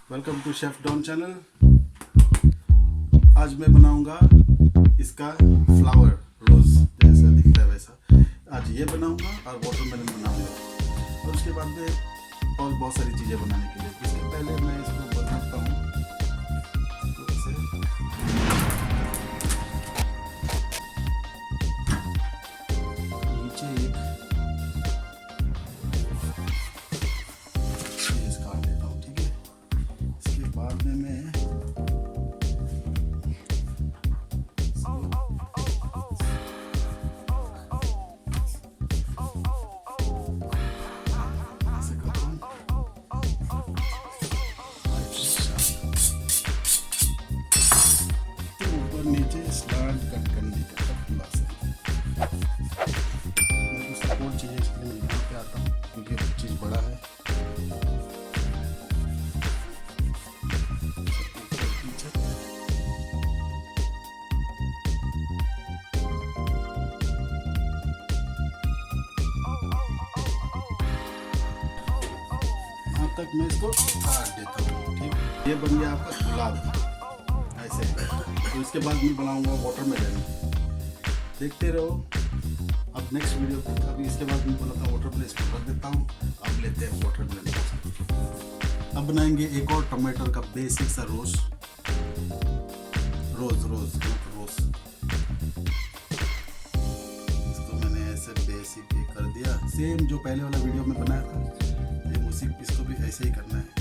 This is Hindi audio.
Welcome to chef Don channel. आज मैं बनाऊंगा इसका फ्लावर रोज जैसा दिख रहा है वैसा। आज ये बनाऊंगा और वाटरमेलन बनाऊंगा और उसके बाद में और बहुत सारी चीज़ें बनाने के लिए। इसके पहले मैं इसको बनाता हूँ तो इसे नीचे एक चीज़ काट लेता हूँ, ठीक है। इसके बाद में मैं नीचे स्लाइड कट करने का थोड़ा सा मेरे को सपोर्ट चाहिए, इसलिए मैं यहाँ पे आता हूँ क्योंकि चीज़ बड़ा है। यहाँ तक मैं इसको काट देता हूँ, ठीक। ये बन गया आपका गुलाब ऐसे। तो इसके बाद मैं बनाऊंगा वाटरमेलन, देखते रहो। अब नेक्स्ट वीडियो को अभी इसके बाद मैं बोला था वाटरमेलन इसको रख देता हूँ। अब लेते हैं वाटरमेलन। अब बनाएंगे एक और टमाटर का बेसिक सा रोज इसको मैंने ऐसे बेसिक कर दिया, सेम जो पहले वाला वीडियो में बनाया था। ये उसी इसको भी ऐसे ही करना है।